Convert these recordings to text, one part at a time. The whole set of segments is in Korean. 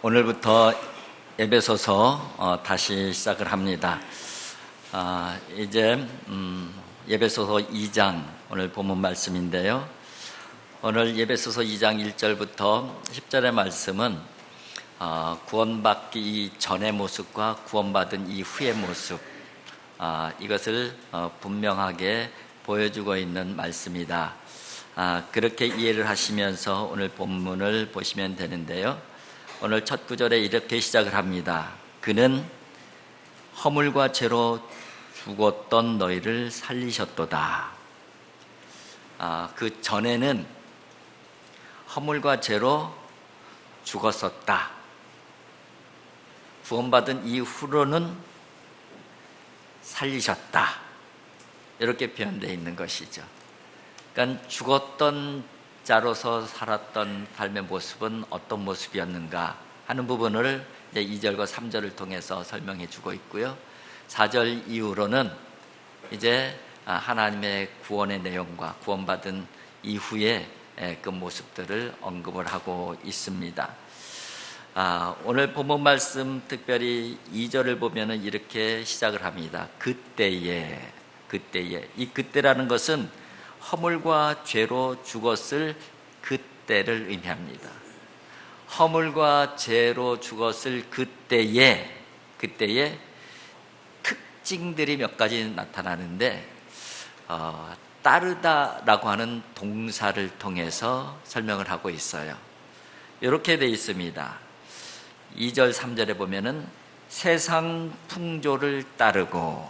오늘부터 예배소서 다시 시작을 합니다. 이제 예배소서 2장 오늘 본문 말씀인데요. 오늘 예배소서 2장 1절부터 10절의 말씀은 구원받기 전의 모습과 구원받은 이후의 모습, 이것을 분명하게 보여주고 있는 말씀이다. 그렇게 이해를 하시면서 오늘 본문을 보시면 되는데요. 오늘 첫 구절에 이렇게 시작을 합니다. 그는 허물과 죄로 죽었던 너희를 살리셨도다. 그 전에는 허물과 죄로 죽었었다. 구원받은 이후로는 살리셨다. 이렇게 표현되어 있는 것이죠. 그러니까 죽었던 자로서 살았던 삶의 모습은 어떤 모습이었는가 하는 부분을 이제 2절과 3절을 통해서 설명해 주고 있고요. 4절 이후로는 이제 하나님의 구원의 내용과 구원받은 이후의 그 모습들을 언급을 하고 있습니다. 오늘 본문 말씀 특별히 2절을 보면은 이렇게 시작을 합니다. 그때에 이 그때라는 것은 허물과 죄로 죽었을 그때를 의미합니다. 허물과 죄로 죽었을 그때에 특징들이 몇 가지 나타나는데 따르다라고 하는 동사를 통해서 설명을 하고 있어요. 이렇게 되어 있습니다. 2절 3절에 보면은 세상 풍조를 따르고,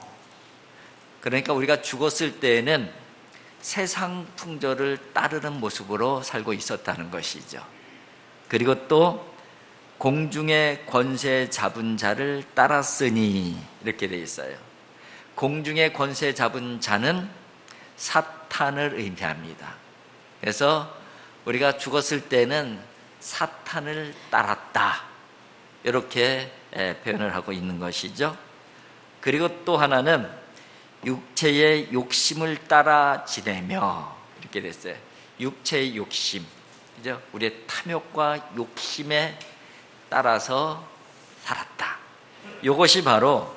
그러니까 우리가 죽었을 때에는 세상 풍조를 따르는 모습으로 살고 있었다는 것이죠. 그리고 또 공중의 권세 잡은 자를 따랐으니 이렇게 되어 있어요. 공중의 권세 잡은 자는 사탄을 의미합니다. 그래서 우리가 죽었을 때는 사탄을 따랐다, 이렇게 표현을 하고 있는 것이죠. 그리고 또 하나는 육체의 욕심을 따라 지내며, 이렇게 됐어요. 육체의 욕심, 그죠? 우리의 탐욕과 욕심에 따라서 살았다. 이것이 바로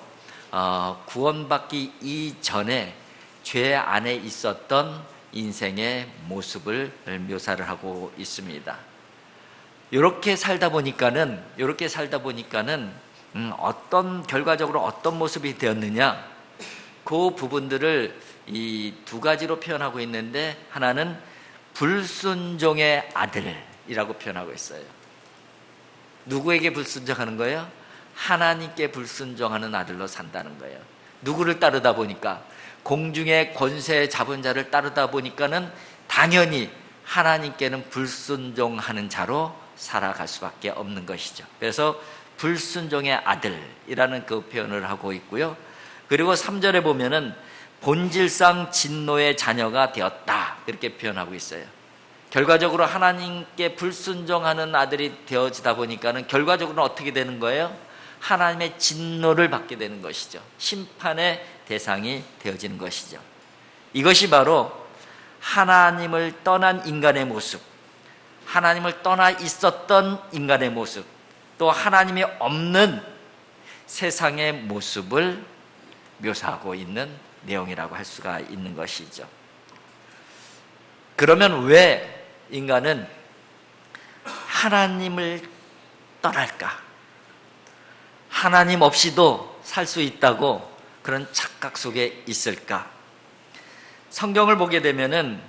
구원받기 이전에 죄 안에 있었던 인생의 모습을 묘사를 하고 있습니다. 이렇게 살다 보니까는 결과적으로 어떤 모습이 되었느냐, 그 부분들을 이 두 가지로 표현하고 있는데, 하나는 불순종의 아들이라고 표현하고 있어요. 누구에게 불순종하는 거예요? 하나님께 불순종하는 아들로 산다는 거예요. 누구를 따르다 보니까? 공중의 권세 잡은 자를 따르다 보니까는 당연히 하나님께는 불순종하는 자로 살아갈 수밖에 없는 것이죠. 그래서 불순종의 아들이라는 그 표현을 하고 있고요. 그리고 3절에 보면은 본질상 진노의 자녀가 되었다, 이렇게 표현하고 있어요. 결과적으로 하나님께 불순종하는 아들이 되어지다 보니까는 결과적으로 어떻게 되는 거예요? 하나님의 진노를 받게 되는 것이죠. 심판의 대상이 되어지는 것이죠. 이것이 바로 하나님을 떠난 인간의 모습, 하나님을 떠나 있었던 인간의 모습, 또 하나님이 없는 세상의 모습을 묘사하고 있는 내용이라고 할 수가 있는 것이죠. 그러면 왜 인간은 하나님을 떠날까? 하나님 없이도 살 수 있다고 그런 착각 속에 있을까? 성경을 보게 되면은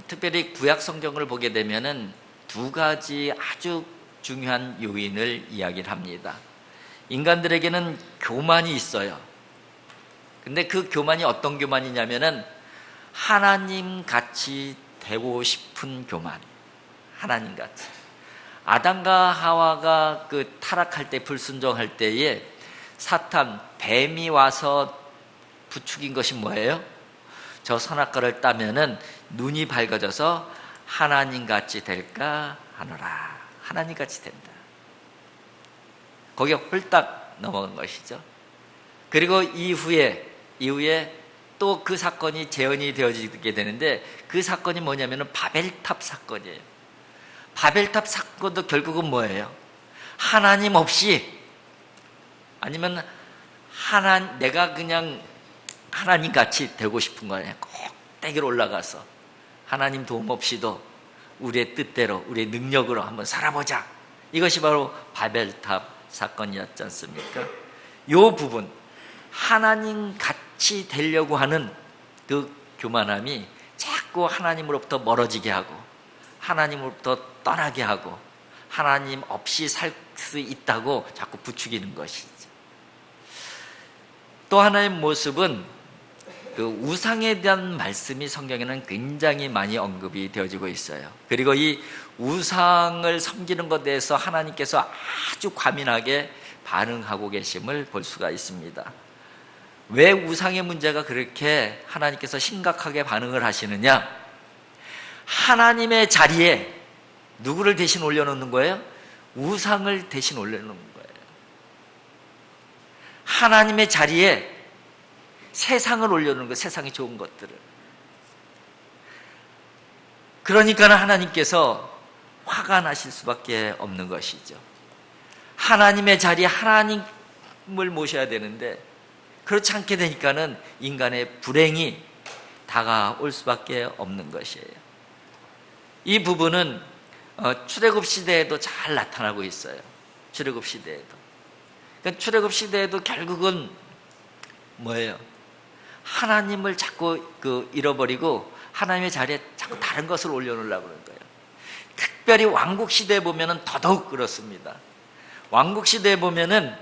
특별히 구약 성경을 보게 되면은 두 가지 아주 중요한 요인을 이야기를 합니다. 인간들에게는 교만이 있어요. 근데 그 교만이 어떤 교만이냐면은 하나님 같이 되고 싶은 교만. 하나님 같이. 아담과 하와가 그 타락할 때, 불순종할 때에 사탄, 뱀이 와서 부추긴 것이 뭐예요? 저 선악과를 따면은 눈이 밝아져서 하나님 같이 될까 하노라. 하나님 같이 된다. 거기에 홀딱 넘어간 것이죠. 그리고 이후에 또 그 사건이 재현이 되어지게 되는데, 그 사건이 뭐냐면은 바벨탑 사건이에요. 바벨탑 사건도 결국은 뭐예요? 하나님 없이, 아니면 내가 그냥 하나님 같이 되고 싶은 거 아니야. 꼭대기로 올라가서 하나님 도움 없이도 우리의 뜻대로, 우리의 능력으로 한번 살아보자. 이것이 바로 바벨탑 사건이었지 않습니까? 이 부분, 하나님 같이 되려고 하는 그 교만함이 자꾸 하나님으로부터 멀어지게 하고, 하나님으로부터 떠나게 하고, 하나님 없이 살 수 있다고 자꾸 부추기는 것이죠. 또 하나의 모습은 그 우상에 대한 말씀이 성경에는 굉장히 많이 언급이 되어지고 있어요. 그리고 이 우상을 섬기는 것에 대해서 하나님께서 아주 과민하게 반응하고 계심을 볼 수가 있습니다. 왜 우상의 문제가 그렇게 하나님께서 심각하게 반응을 하시느냐? 하나님의 자리에 누구를 대신 올려놓는 거예요? 우상을 대신 올려놓는 거예요. 하나님의 자리에 세상을 올려놓는 거예요. 세상이 좋은 것들을. 그러니까 하나님께서 화가 나실 수밖에 없는 것이죠. 하나님의 자리에 하나님을 모셔야 되는데 그렇지 않게 되니까는 인간의 불행이 다가올 수밖에 없는 것이에요. 이 부분은 출애굽 시대에도 잘 나타나고 있어요. 출애굽 시대에도. 그러니까 출애굽 시대에도 결국은 뭐예요? 하나님을 자꾸 잃어버리고 하나님의 자리에 자꾸 다른 것을 올려놓으려고 그러는 거예요. 특별히 왕국 시대에 보면은 더더욱 그렇습니다. 왕국 시대에 보면은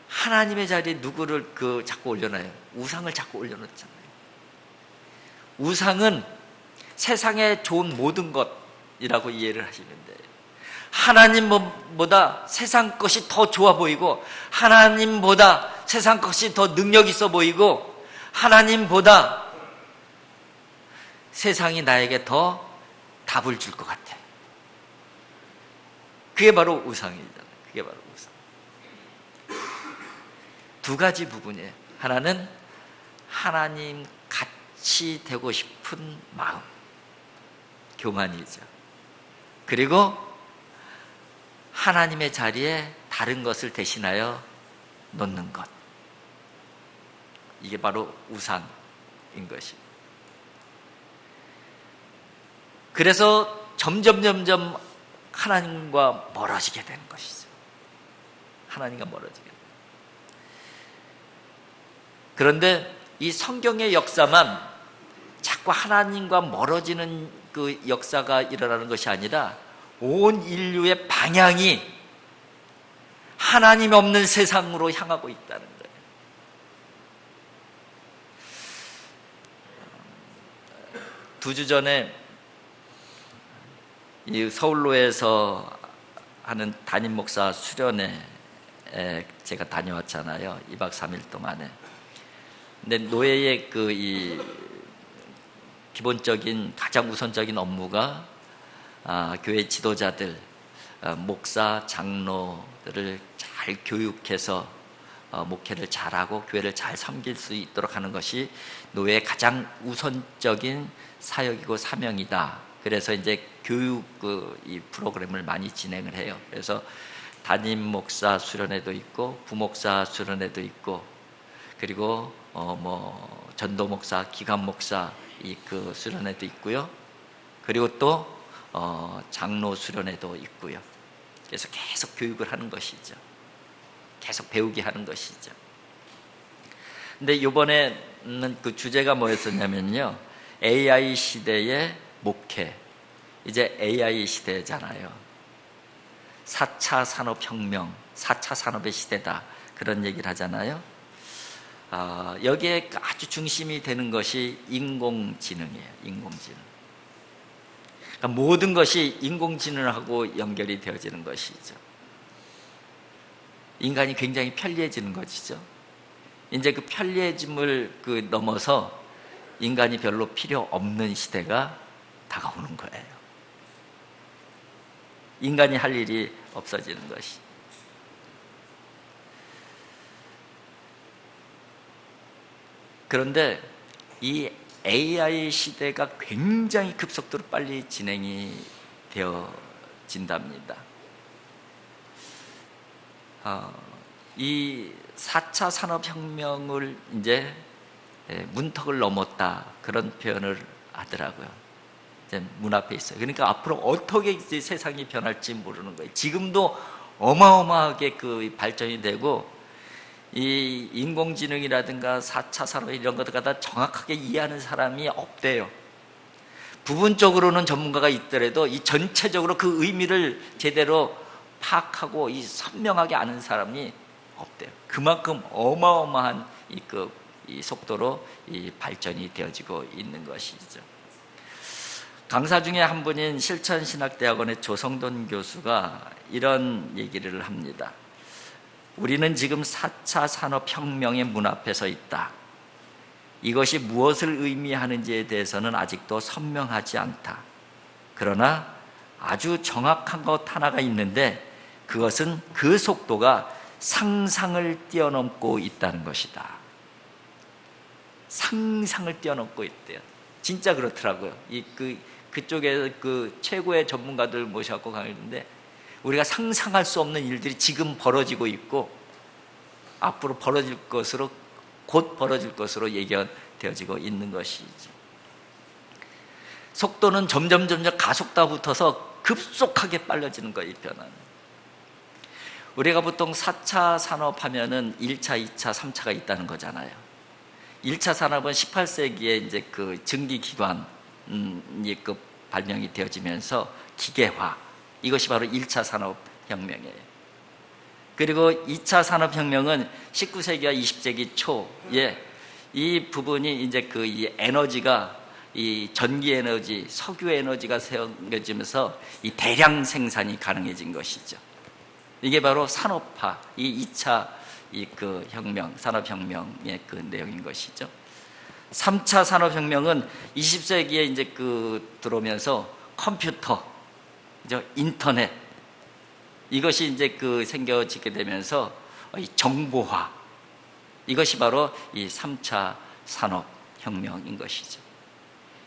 하나님의 자리에 누구를 자꾸 올려놔요? 우상을 자꾸 올려놓잖아요. 우상은 세상에 좋은 모든 것이라고 이해를 하시면 돼요. 하나님보다 세상 것이 더 좋아 보이고, 하나님보다 세상 것이 더 능력 있어 보이고, 하나님보다 세상이 나에게 더 답을 줄 것 같아. 그게 바로 우상이잖아요. 그게 바로 우상. 두 가지 부분이에요. 하나는 하나님 같이 되고 싶은 마음, 교만이죠. 그리고 하나님의 자리에 다른 것을 대신하여 놓는 것, 이게 바로 우상인 것이에요. 그래서 점점 하나님과 멀어지게 되는 것이죠. 하나님과 멀어지게 되는. 그런데 이 성경의 역사만 자꾸 하나님과 멀어지는 그 역사가 일어나는 것이 아니라 온 인류의 방향이 하나님 없는 세상으로 향하고 있다는 거예요. 두 주 전에 이 서울로에서 하는 담임 목사 수련회 제가 다녀왔잖아요. 2박 3일 동안에. 근데 노예의 이 기본적인 가장 우선적인 업무가 교회 지도자들, 목사, 장로들을 잘 교육해서 목회를 잘하고 교회를 잘 섬길 수 있도록 하는 것이 노예의 가장 우선적인 사역이고 사명이다. 그래서 이제 교육 이 프로그램을 많이 진행을 해요. 그래서 담임 목사 수련회도 있고 부목사 수련회도 있고, 그리고 전도 목사, 기관 목사 수련회도 있고요. 그리고 또 장로 수련회도 있고요. 그래서 계속 교육을 하는 것이죠. 계속 배우게 하는 것이죠. 근데 이번에는 그 주제가 뭐였었냐면요, AI 시대의 목회. 이제 AI 시대잖아요. 4차 산업혁명, 4차 산업의 시대다, 그런 얘기를 하잖아요. 여기에 아주 중심이 되는 것이 인공지능이에요. 인공지능. 그러니까 모든 것이 인공지능하고 연결이 되어지는 것이죠. 인간이 굉장히 편리해지는 것이죠. 이제 그 편리해짐을 넘어서 인간이 별로 필요 없는 시대가 다가오는 거예요. 인간이 할 일이 없어지는 것이. 그런데 이 AI 시대가 굉장히 급속도로 빨리 진행이 되어지고 되어진답니다. 이 4차 산업혁명을 이제 문턱을 넘었다, 그런 표현을 하더라고요. 이제 문 앞에 있어요. 그러니까 앞으로 어떻게 이제 세상이 변할지 모르는 거예요. 지금도 어마어마하게 그 발전이 되고, 이 인공지능이라든가 4차 산업 이런 것들 갖다 정확하게 이해하는 사람이 없대요. 부분적으로는 전문가가 있더라도 이 전체적으로 그 의미를 제대로 파악하고 이 선명하게 아는 사람이 없대요. 그만큼 어마어마한 이 속도로 이 발전이 되어지고 있는 것이죠. 강사 중에 한 분인 실천신학대학원의 조성돈 교수가 이런 얘기를 합니다. 우리는 지금 4차 산업혁명의 문 앞에 서 있다. 이것이 무엇을 의미하는지에 대해서는 아직도 선명하지 않다. 그러나 아주 정확한 것 하나가 있는데, 그것은 그 속도가 상상을 뛰어넘고 있다는 것이다. 상상을 뛰어넘고 있대요. 진짜 그렇더라고요. 그쪽에 그 최고의 전문가들 모셔갖고 강의했는데, 우리가 상상할 수 없는 일들이 지금 벌어지고 있고 앞으로 벌어질 것으로, 곧 벌어질 것으로 예견되어지고 있는 것이죠. 속도는 점점 가속도가 붙어서 급속하게 빨라지는 거예요, 이 변화는. 우리가 보통 4차 산업 하면은 1차, 2차, 3차가 있다는 거잖아요. 1차 산업은 18세기에 이제 그 증기기관이 그 발명이 되어지면서 기계화, 이것이 바로 1차 산업혁명이에요. 그리고 2차 산업혁명은 19세기와 20세기 초에 이 부분이 이제 그 이 에너지가, 이 전기 에너지, 석유 에너지가 생겨지면서 이 대량 생산이 가능해진 것이죠. 이게 바로 산업화, 이 2차 그 혁명, 산업혁명의 그 내용인 것이죠. 3차 산업혁명은 20세기에 이제 그 들어오면서 컴퓨터, 인터넷, 이것이 이제 그 생겨지게 되면서 이 정보화, 이것이 바로 이 3차 산업혁명인 것이죠.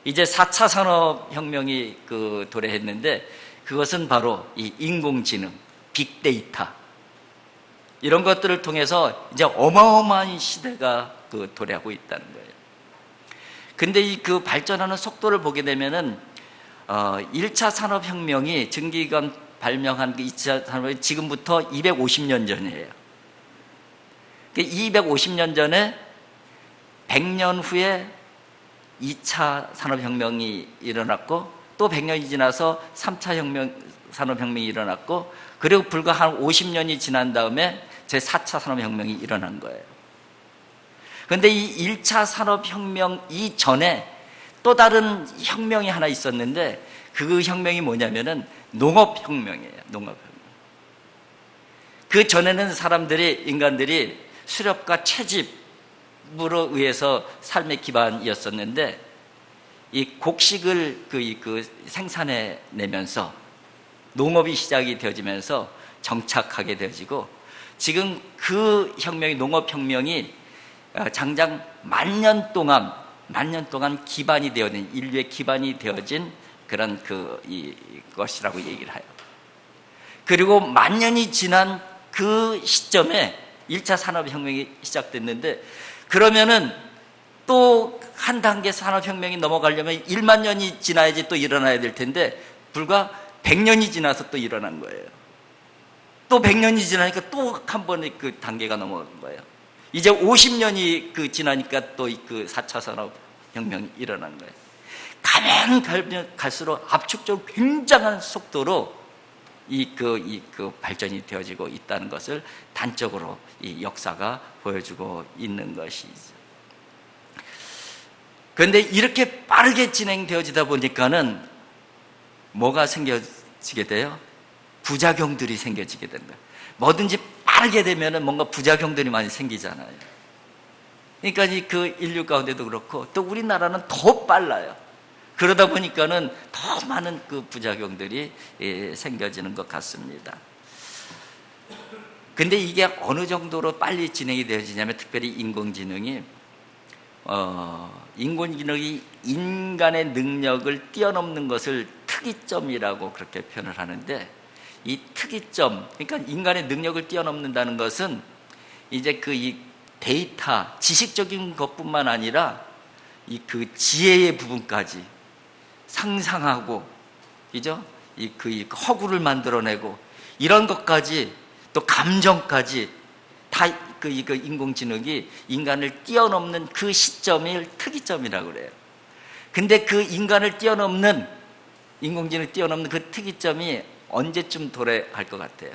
이제 4차 산업혁명이 그 도래했는데, 그것은 바로 이 인공지능, 빅데이터, 이런 것들을 통해서 이제 어마어마한 시대가 그 도래하고 있다는 거예요. 근데 이 그 발전하는 속도를 보게 되면은 1차 산업혁명이 증기기관 발명한 그 2차 산업이 지금부터 250년 전이에요. 250년 전에 100년 후에 2차 산업혁명이 일어났고, 또 100년이 지나서 3차 산업혁명이 일어났고, 그리고 불과 한 50년이 지난 다음에 제4차 산업혁명이 일어난 거예요. 그런데 이 1차 산업혁명 이전에 또 다른 혁명이 하나 있었는데, 그 혁명이 뭐냐면은 농업혁명이에요. 농업혁명. 그 전에는 인간들이 수렵과 채집으로 의해서 삶의 기반이었었는데, 이 곡식을 생산해 내면서 농업이 시작이 되어지면서 정착하게 되어지고, 지금 그 혁명이, 농업혁명이 장장 만년 동안 기반이 되어진, 인류의 기반이 되어진 그런 것이라고 얘기를 해요. 그리고 만년이 지난 그 시점에 1차 산업혁명이 시작됐는데, 그러면은 또 한 단계 산업혁명이 넘어가려면 1만 년이 지나야지 또 일어나야 될 텐데, 불과 100년이 지나서 또 일어난 거예요. 또 100년이 지나니까 또 한 번의 그 단계가 넘어간 거예요. 이제 50년이 지나니까 또 그 4차 산업혁명이 일어난 거예요. 가면 갈수록 압축적으로 굉장한 속도로 발전이 되어지고 있다는 것을 단적으로 이 역사가 보여주고 있는 것이죠. 그런데 이렇게 빠르게 진행되어지다 보니까는 뭐가 생겨지게 돼요? 부작용들이 생겨지게 되는 거예요. 뭐든지 빠르게 되면은 뭔가 부작용들이 많이 생기잖아요. 그러니까 그 인류 가운데도 그렇고, 또 우리나라는 더 빨라요. 그러다 보니까는 더 많은 그 부작용들이 생겨지는 것 같습니다. 근데 이게 어느 정도로 빨리 진행이 되어지냐면, 특별히 인공지능이 인간의 능력을 뛰어넘는 것을 특이점이라고 그렇게 표현을 하는데, 이 특이점, 그러니까 인간의 능력을 뛰어넘는다는 것은 이제 이 데이터, 지식적인 것뿐만 아니라 그 지혜의 부분까지 상상하고, 그죠? 이 허구를 만들어내고 이런 것까지, 또 감정까지 다 인공지능이 인간을 뛰어넘는 그 시점을 특이점이라고 그래요. 근데 그 인간을 뛰어넘는, 인공지능을 뛰어넘는 그 특이점이 언제쯤 도래할 것 같아요?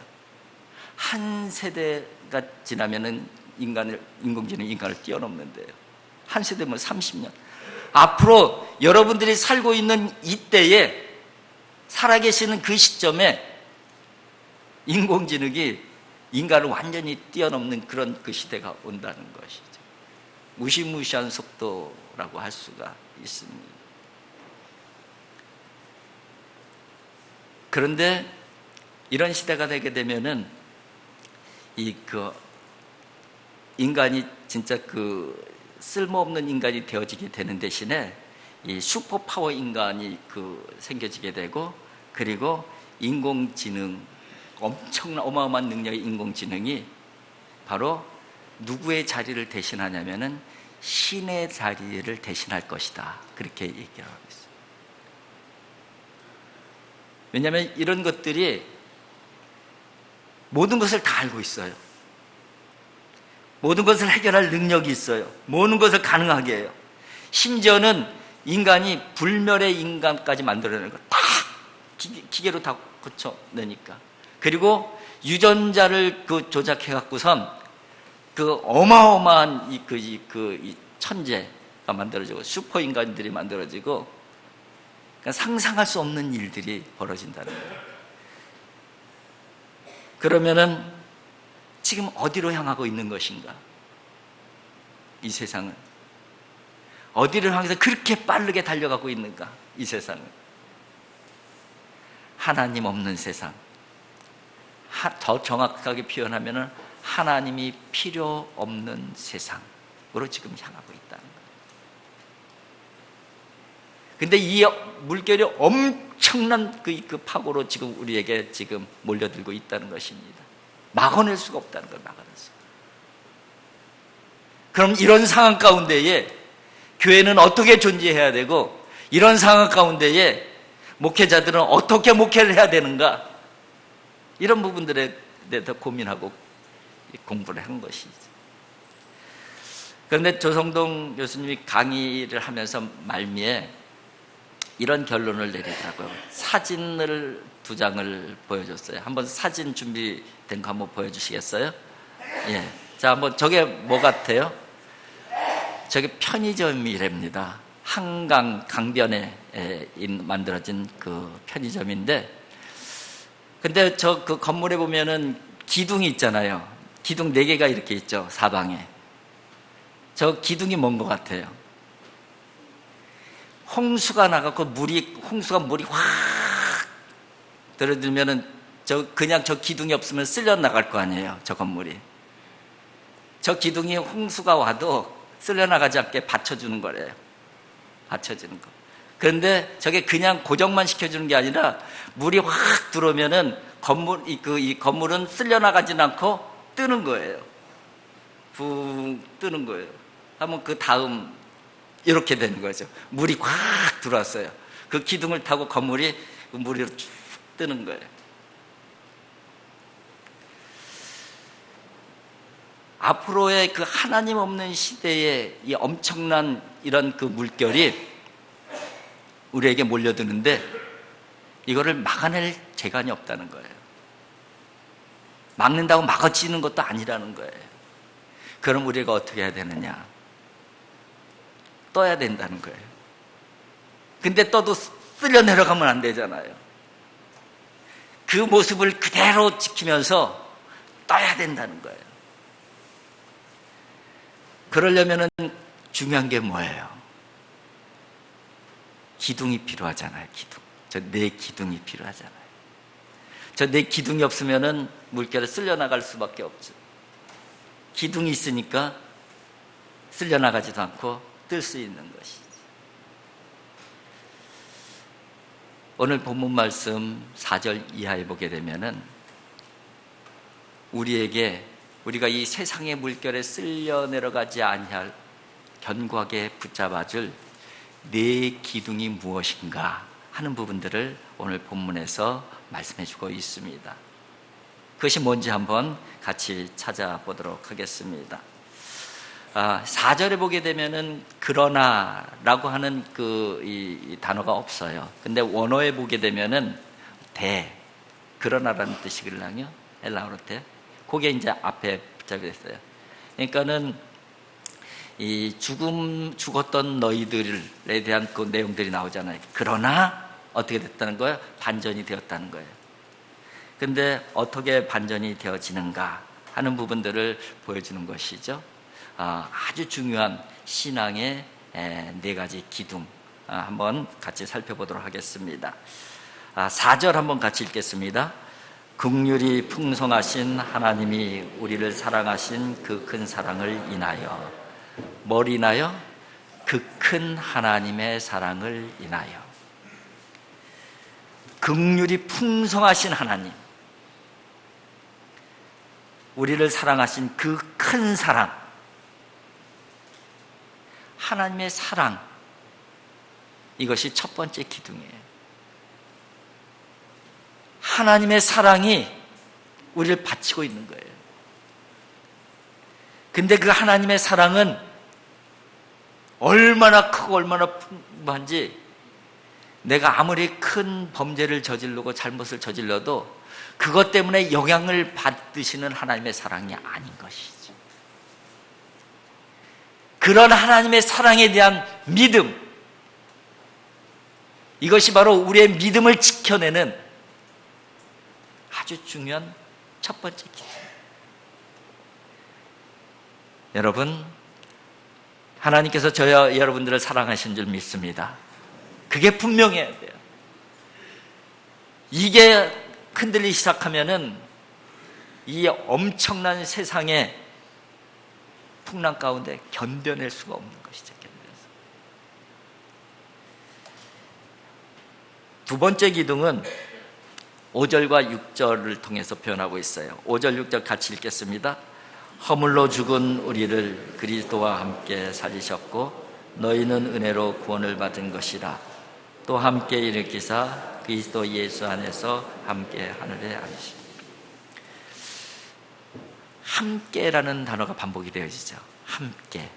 한 세대가 지나면은 인공지능이 인간을 뛰어넘는데요. 한 세대면 30년. 앞으로 여러분들이 살고 있는 이때에, 살아계시는 그 시점에 인공지능이 인간을 완전히 뛰어넘는 그런 그 시대가 온다는 것이죠. 무시무시한 속도라고 할 수가 있습니다. 그런데 이런 시대가 되게 되면은 인간이 진짜 쓸모없는 인간이 되어지게 되는 대신에 이 슈퍼파워 인간이 생겨지게 되고, 그리고 인공지능, 엄청난 어마어마한 능력의 인공지능이 바로 누구의 자리를 대신하냐면은 신의 자리를 대신할 것이다, 그렇게 얘기를 하고 있어요. 왜냐하면 이런 것들이 모든 것을 다 알고 있어요. 모든 것을 해결할 능력이 있어요. 모든 것을 가능하게 해요. 심지어는 인간이 불멸의 인간까지 만들어내는 거 다 기계로 다 고쳐내니까. 그리고 유전자를 조작해 갖고선 어마어마한 이 천재가 만들어지고, 슈퍼 인간들이 만들어지고, 그러니까 상상할 수 없는 일들이 벌어진다는 거예요. 그러면은 지금 어디로 향하고 있는 것인가? 이 세상은 어디를 향해서 그렇게 빠르게 달려가고 있는가? 이 세상은 하나님 없는 세상, 더 정확하게 표현하면 하나님이 필요 없는 세상으로 지금 향하고 있다는 거예요. 근데 이 물결이 엄청난 그 파고로 지금 우리에게 지금 몰려들고 있다는 것입니다. 막아낼 수가 없다는 걸 막아낼 수가. 그럼 이런 상황 가운데에 교회는 어떻게 존재해야 되고, 이런 상황 가운데에 목회자들은 어떻게 목회를 해야 되는가, 이런 부분들에 대해서 고민하고 공부를 한 것이죠. 그런데 조성동 교수님이 강의를 하면서 말미에 이런 결론을 내리더라고요. 사진을 2장을 보여줬어요. 한번 사진 준비된 거 한번 보여주시겠어요? 예. 자, 한번 저게 뭐 같아요? 저게 편의점이랍니다. 한강 강변에 만들어진 그 편의점인데, 근데 그 건물에 보면은 기둥이 있잖아요. 기둥 4개가 이렇게 있죠, 사방에. 저 기둥이 뭔 것 같아요? 홍수가 나갖고 홍수가 물이 확 들어들면은 그냥 저 기둥이 없으면 쓸려 나갈 거 아니에요, 저 건물이. 저 기둥이 홍수가 와도 쓸려 나가지 않게 받쳐주는 거래요. 받쳐주는 거. 그런데 저게 그냥 고정만 시켜주는 게 아니라 물이 확 들어오면은 이 건물은 쓸려 나가진 않고 뜨는 거예요. 붕 뜨는 거예요. 하면 그 다음 이렇게 되는 거죠. 물이 확 들어왔어요. 그 기둥을 타고 건물이 물 위로 쭉 뜨는 거예요. 앞으로의 그 하나님 없는 시대에 이 엄청난 이런 그 물결이 우리에게 몰려드는데, 이거를 막아낼 재간이 없다는 거예요. 막는다고 막아지는 것도 아니라는 거예요. 그럼 우리가 어떻게 해야 되느냐? 떠야 된다는 거예요. 근데 떠도 쓸려 내려가면 안 되잖아요. 그 모습을 그대로 지키면서 떠야 된다는 거예요. 그러려면은 중요한 게 뭐예요? 기둥이 필요하잖아요. 기둥. 저 네 기둥이 필요하잖아요. 저 네 기둥이 없으면은 물결에 쓸려 나갈 수밖에 없죠. 기둥이 있으니까 쓸려 나가지도 않고 뜰 수 있는 것이죠. 오늘 본문 말씀 4절 이하에 보게 되면은 우리가 이 세상의 물결에 쓸려 내려가지 아니할 견고하게 붙잡아줄 네 기둥이 무엇인가 하는 부분들을 오늘 본문에서 말씀해 주고 있습니다. 그것이 뭔지 한번 같이 찾아보도록 하겠습니다. 4절에 보게 되면은 그러나라고 하는 이 단어가 없어요. 근데 원어에 보게 되면은 그러나라는 뜻이거든요. 엘라어로 그게 이제 앞에 붙잡혀 있어요. 그러니까는 이 죽었던 너희들에 대한 그 내용들이 나오잖아요. 그러나 어떻게 됐다는 거예요? 반전이 되었다는 거예요. 근데 어떻게 반전이 되어지는가 하는 부분들을 보여주는 것이죠. 아주 중요한 신앙의 4가지 기둥 한번 같이 살펴보도록 하겠습니다. 4절 한번 같이 읽겠습니다. 긍휼이 풍성하신 하나님이 우리를 사랑하신 그 큰 사랑을 인하여, 뭘 인하여? 그 큰 하나님의 사랑을 인하여. 긍휼이 풍성하신 하나님, 우리를 사랑하신 그 큰 사랑, 하나님의 사랑, 이것이 첫 번째 기둥이에요. 하나님의 사랑이 우리를 바치고 있는 거예요. 근데 그 하나님의 사랑은 얼마나 크고 얼마나 풍부한지, 내가 아무리 큰 범죄를 저지르고 잘못을 저질러도 그것 때문에 영향을 받으시는 하나님의 사랑이 아닌 것이죠. 그런 하나님의 사랑에 대한 믿음, 이것이 바로 우리의 믿음을 지켜내는 아주 중요한 첫 번째 기준입니다. 여러분, 하나님께서 저와 여러분들을 사랑하신 줄 믿습니다. 그게 분명해야 돼요. 이게 흔들리기 시작하면은 이 엄청난 세상의 풍랑 가운데 견뎌낼 수가 없는 것이죠. 두 번째 기둥은 5절과 6절을 통해서 표현하고 있어요. 5절 6절 같이 읽겠습니다. 허물로 죽은 우리를 그리스도와 함께 살리셨고 너희는 은혜로 구원을 받은 것이라. 또 함께 일으키사 그리스도 예수 안에서 함께 하늘에 앉으시고. 함께라는 단어가 반복이 되어지죠. 함께.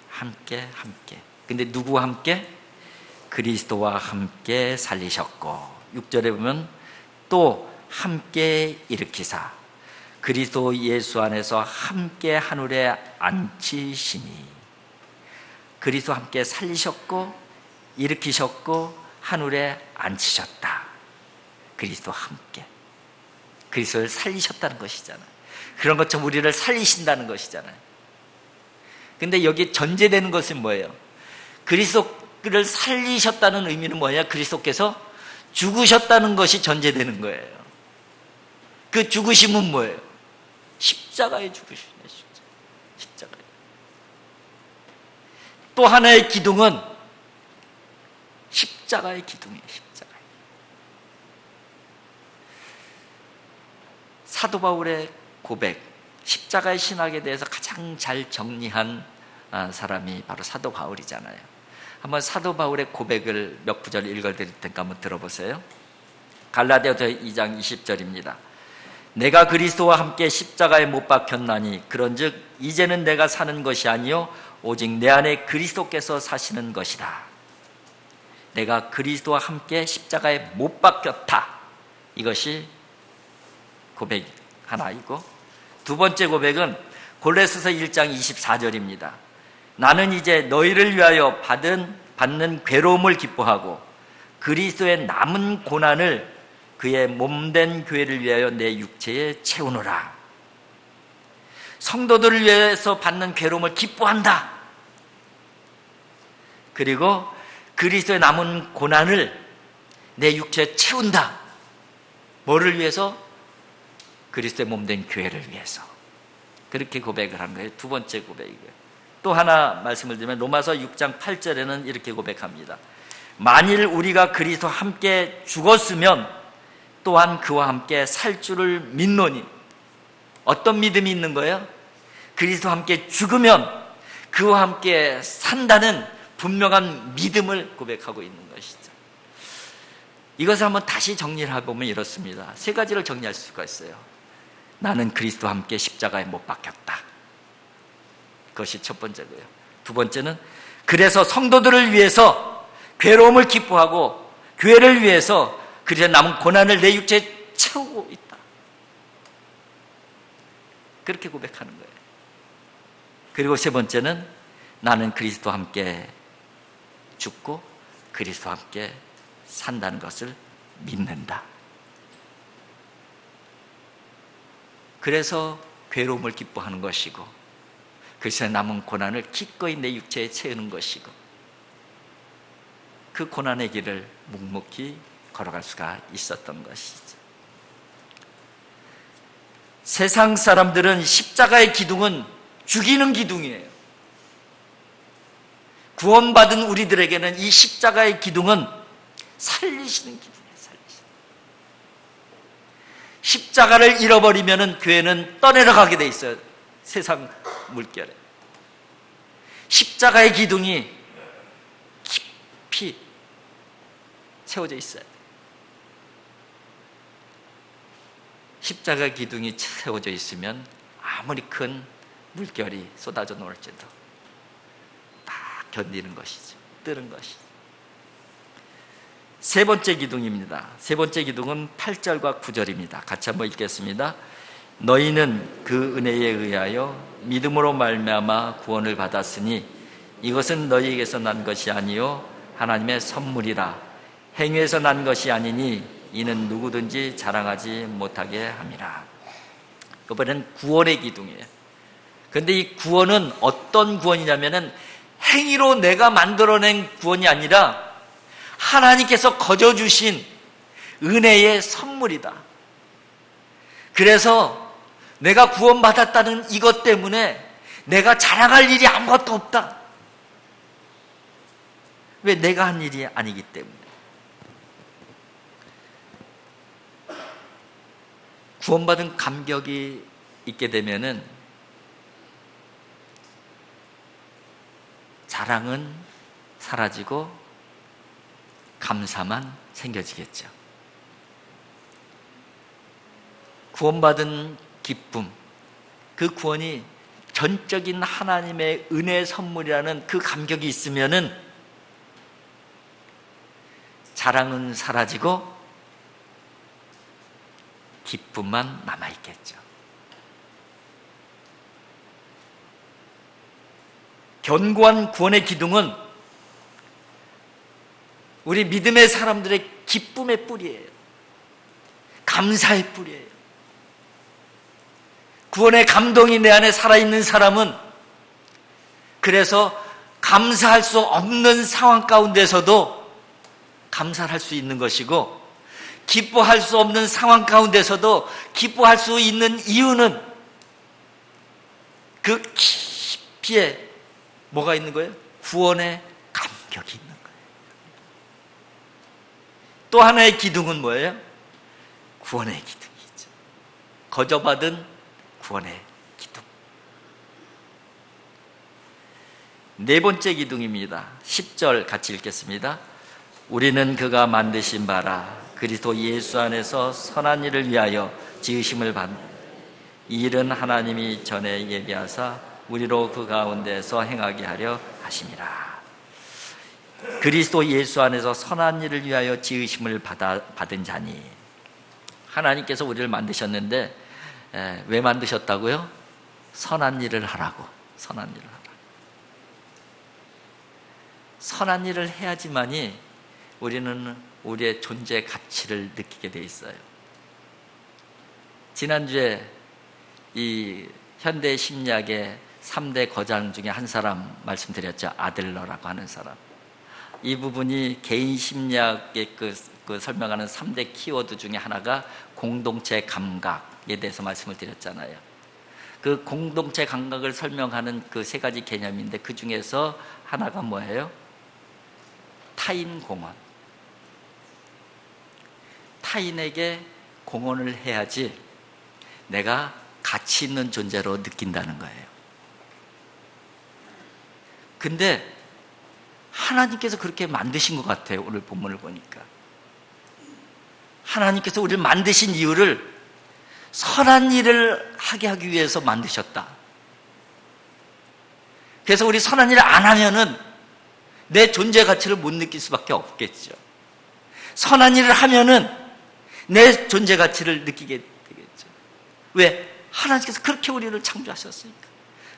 근데 누구와 함께? 그리스도와 함께 살리셨고, 6절에 보면 또 함께 일으키사 그리스도 예수 안에서 함께 하늘에 앉히시니. 그리스도 함께 살리셨고 일으키셨고 하늘에 앉히셨다. 그리스도 함께, 그리스도를 살리셨다는 것이잖아요. 그런 것처럼 우리를 살리신다는 것이잖아요. 근데 여기 전제되는 것은 뭐예요? 그리스도를 살리셨다는 의미는 뭐냐? 그리스도께서 죽으셨다는 것이 전제되는 거예요. 그 죽으심은 뭐예요? 십자가에 죽으시네. 십자가에. 또 하나의 기둥은 십자가의 기둥이에요. 십자가. 사도 바울의 고백, 십자가의 신학에 대해서 가장 잘 정리한 사람이 바로 사도 바울이잖아요. 한번 사도 바울의 고백을 몇 구절 읽어드릴 테니까 한번 들어보세요. 갈라디아서 2장 20절입니다. 내가 그리스도와 함께 십자가에 못 박혔나니 그런즉 이제는 내가 사는 것이 아니요 오직 내 안에 그리스도께서 사시는 것이다. 내가 그리스도와 함께 십자가에 못 박혔다. 이것이 고백 하나이고, 두 번째 고백은 골로새서 1장 24절입니다. 나는 이제 너희를 위하여 받는 괴로움을 기뻐하고 그리스도의 남은 고난을 그의 몸된 교회를 위하여 내 육체에 채우노라. 성도들을 위해서 받는 괴로움을 기뻐한다. 그리고 그리스도의 남은 고난을 내 육체에 채운다. 뭐를 위해서? 그리스도의 몸된 교회를 위해서. 그렇게 고백을 한 거예요. 두 번째 고백이고요. 또 하나 말씀을 드리면 로마서 6장 8절에는 이렇게 고백합니다. 만일 우리가 그리스도와 함께 죽었으면 또한 그와 함께 살 줄을 믿노니. 어떤 믿음이 있는 거예요? 그리스도와 함께 죽으면 그와 함께 산다는 분명한 믿음을 고백하고 있는 것이죠. 이것을 한번 다시 정리를 해보면 이렇습니다. 세 가지를 정리할 수가 있어요. 나는 그리스도와 함께 십자가에 못 박혔다. 그것이 첫 번째고요. 두 번째는 그래서 성도들을 위해서 괴로움을 기뻐하고 교회를 위해서 그래서 남은 고난을 내 육체에 채우고 있다. 그렇게 고백하는 거예요. 그리고 세 번째는 나는 그리스도와 함께 죽고 그리스도와 함께 산다는 것을 믿는다. 그래서 괴로움을 기뻐하는 것이고 그래서 남은 고난을 기꺼이 내 육체에 채우는 것이고 그 고난의 길을 묵묵히 걸어갈 수가 있었던 것이죠. 세상 사람들은 십자가의 기둥은 죽이는 기둥이에요. 구원받은 우리들에게는 이 십자가의 기둥은 살리시는 기둥이에요. 살리시는. 십자가를 잃어버리면 교회는 떠내려가게 돼 있어요. 세상 물결에. 십자가의 기둥이 깊이 세워져 있어요. 십자가 기둥이 세워져 있으면 아무리 큰 물결이 쏟아져 놓을지도 다 견디는 것이죠. 뜨는 것이죠. 세 번째 기둥입니다. 세 번째 기둥은 8절과 9절입니다. 같이 한번 읽겠습니다. 너희는 그 은혜에 의하여 믿음으로 말미암아 구원을 받았으니 이것은 너희에게서 난 것이 아니요 하나님의 선물이라. 행위에서 난 것이 아니니 이는 누구든지 자랑하지 못하게 함이라. 이번에는 구원의 기둥이에요. 그런데 이 구원은 어떤 구원이냐면은 행위로 내가 만들어낸 구원이 아니라 하나님께서 거저 주신 은혜의 선물이다. 그래서 내가 구원받았다는 이것 때문에 내가 자랑할 일이 아무것도 없다. 왜? 내가 한 일이 아니기 때문에. 구원받은 감격이 있게 되면은 자랑은 사라지고 감사만 생겨지겠죠. 구원받은 기쁨, 그 구원이 전적인 하나님의 은혜의 선물이라는 그 감격이 있으면은 자랑은 사라지고 기쁨만 남아있겠죠. 견고한 구원의 기둥은 우리 믿음의 사람들의 기쁨의 뿌리예요. 감사의 뿌리예요. 구원의 감동이 내 안에 살아있는 사람은 그래서 감사할 수 없는 상황 가운데서도 감사할 수 있는 것이고 기뻐할 수 없는 상황 가운데서도 기뻐할 수 있는 이유는 그 깊이에 뭐가 있는 거예요? 구원의 감격이 있는 거예요. 또 하나의 기둥은 뭐예요? 구원의 기둥이죠. 거저받은 구원의 기둥. 네 번째 기둥입니다. 10절 같이 읽겠습니다. 우리는 그가 만드신 바라 그리스도 예수 안에서 선한 일을 위하여 지으심을 받는 이 일은 하나님이 전에 예비하사 우리로 그 가운데서 행하게 하려 하심이라. 그리스도 예수 안에서 선한 일을 위하여 지으심을 받은 자니. 하나님께서 우리를 만드셨는데 왜 만드셨다고요? 선한 일을 하라고. 선한 일을 하라고. 선한 일을 해야지만이 우리는 우리의 존재 가치를 느끼게 돼 있어요. 지난주에 이 현대 심리학의 3대 거장 중에 한 사람 말씀드렸죠. 아들러라고 하는 사람. 이 부분이 개인 심리학의 그 설명하는 3대 키워드 중에 하나가 공동체 감각에 대해서 말씀을 드렸잖아요. 그 공동체 감각을 설명하는 그 세 가지 개념인데 그 중에서 하나가 뭐예요? 타인 공헌. 타인에게 공헌을 해야지 내가 가치 있는 존재로 느낀다는 거예요. 근데 하나님께서 그렇게 만드신 것 같아요. 오늘 본문을 보니까 하나님께서 우리를 만드신 이유를 선한 일을 하게 하기 위해서 만드셨다. 그래서 우리 선한 일을 안 하면은 내 존재 가치를 못 느낄 수밖에 없겠죠. 선한 일을 하면은 내 존재 가치를 느끼게 되겠죠. 왜? 하나님께서 그렇게 우리를 창조하셨으니까,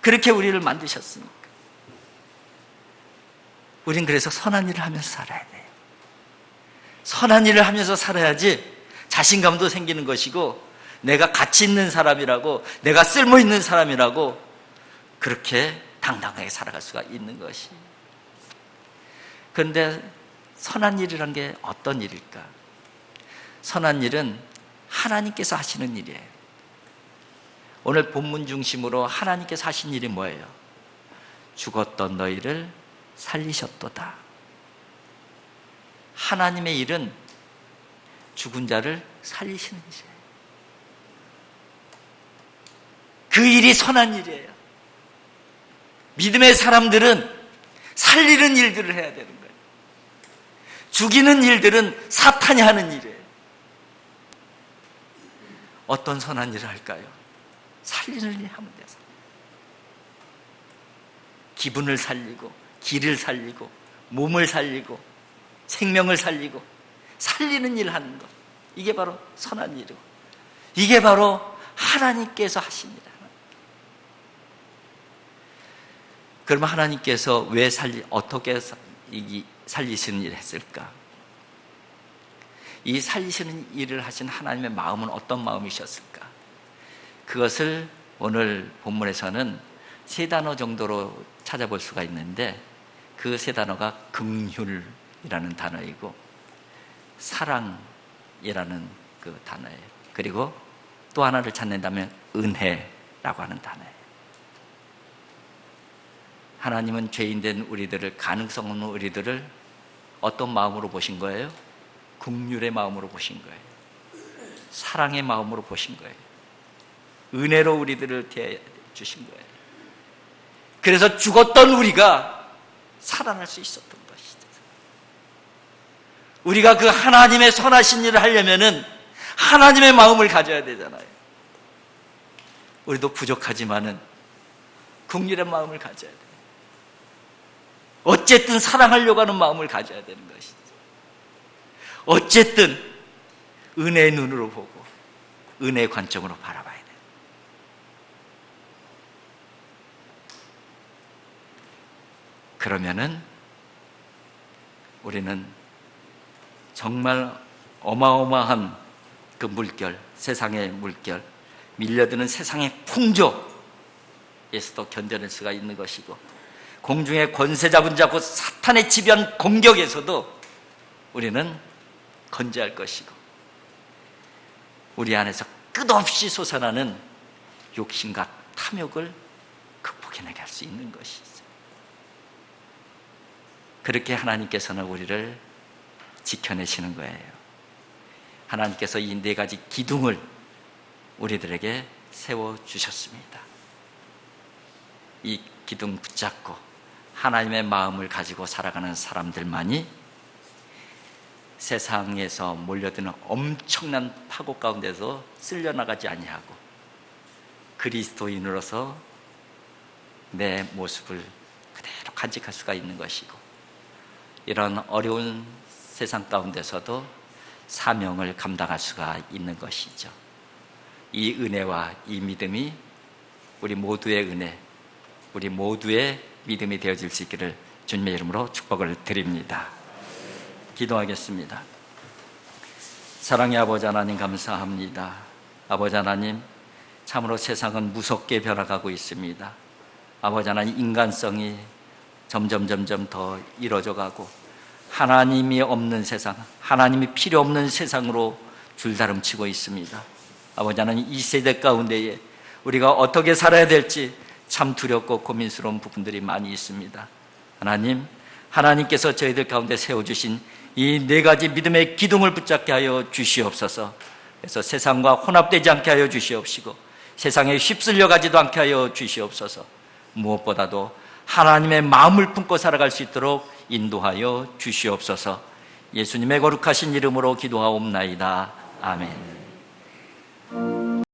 그렇게 우리를 만드셨으니까. 우린 그래서 선한 일을 하면서 살아야 돼요. 선한 일을 하면서 살아야지 자신감도 생기는 것이고, 내가 가치 있는 사람이라고, 내가 쓸모 있는 사람이라고 그렇게 당당하게 살아갈 수가 있는 것이. 그런데 선한 일이란 게 어떤 일일까? 선한 일은 하나님께서 하시는 일이에요. 오늘 본문 중심으로 하나님께서 하신 일이 뭐예요? 죽었던 너희를 살리셨도다. 하나님의 일은 죽은 자를 살리시는 일이에요. 그 일이 선한 일이에요. 믿음의 사람들은 살리는 일들을 해야 되는 거예요. 죽이는 일들은 사탄이 하는 일이에요. 어떤 선한 일을 할까요? 살리는 일 하면 돼요. 기분을 살리고, 기를 살리고, 몸을 살리고, 생명을 살리고, 살리는 일을 하는 것. 이게 바로 선한 일이고, 이게 바로 하나님께서 하십니다. 그러면 하나님께서 왜 어떻게 살리시는 일을 했을까? 이 살리시는 일을 하신 하나님의 마음은 어떤 마음이셨을까? 그것을 오늘 본문에서는 3단어 정도로 찾아볼 수가 있는데, 그 3단어가 긍휼이라는 단어이고 사랑이라는 그 단어예요. 그리고 또 하나를 찾는다면 은혜라고 하는 단어예요. 하나님은 죄인된 우리들을, 가능성 없는 우리들을 어떤 마음으로 보신 거예요? 긍휼의 마음으로 보신 거예요. 사랑의 마음으로 보신 거예요. 은혜로 우리들을 대해 주신 거예요. 그래서 죽었던 우리가 살아날 수 있었던 것이죠. 우리가 그 하나님의 선하신 일을 하려면은 하나님의 마음을 가져야 되잖아요. 우리도 부족하지만은 긍휼의 마음을 가져야 돼요. 어쨌든 사랑하려고 하는 마음을 가져야 되는 것이죠. 어쨌든 은혜의 눈으로 보고 은혜의 관점으로 바라봐야 돼요. 그러면은 우리는 정말 어마어마한 그 물결, 세상의 물결, 밀려드는 세상의 풍조에서도 견뎌낼 수가 있는 것이고, 공중의 권세 잡은 자고 사탄의 지변 공격에서도 우리는 건재할 것이고, 우리 안에서 끝없이 솟아나는 욕심과 탐욕을 극복해내게 할 수 있는 것이죠. 그렇게 하나님께서는 우리를 지켜내시는 거예요. 하나님께서 이 4가지 기둥을 우리들에게 세워주셨습니다. 이 기둥 붙잡고 하나님의 마음을 가지고 살아가는 사람들만이 세상에서 몰려드는 엄청난 파고 가운데서 쓸려나가지 아니하고 그리스도인으로서 내 모습을 그대로 간직할 수가 있는 것이고, 이런 어려운 세상 가운데서도 사명을 감당할 수가 있는 것이죠. 이 은혜와 이 믿음이 우리 모두의 은혜, 우리 모두의 믿음이 되어질 수 있기를 주님의 이름으로 축복을 드립니다. 기도하겠습니다. 사랑의 아버지 하나님, 감사합니다. 아버지 하나님, 참으로 세상은 무섭게 변화가고 있습니다. 아버지 하나님, 인간성이 점점 더 이뤄져 가고 하나님이 없는 세상, 하나님이 필요 없는 세상으로 줄다름치고 있습니다. 아버지 하나님, 이 세대 가운데에 우리가 어떻게 살아야 될지 참 두렵고 고민스러운 부분들이 많이 있습니다. 하나님, 하나님께서 저희들 가운데 세워주신 이 네 가지 믿음의 기둥을 붙잡게 하여 주시옵소서. 그래서 세상과 혼합되지 않게 하여 주시옵시고 세상에 휩쓸려 가지도 않게 하여 주시옵소서. 무엇보다도 하나님의 마음을 품고 살아갈 수 있도록 인도하여 주시옵소서. 예수님의 거룩하신 이름으로 기도하옵나이다. 아멘.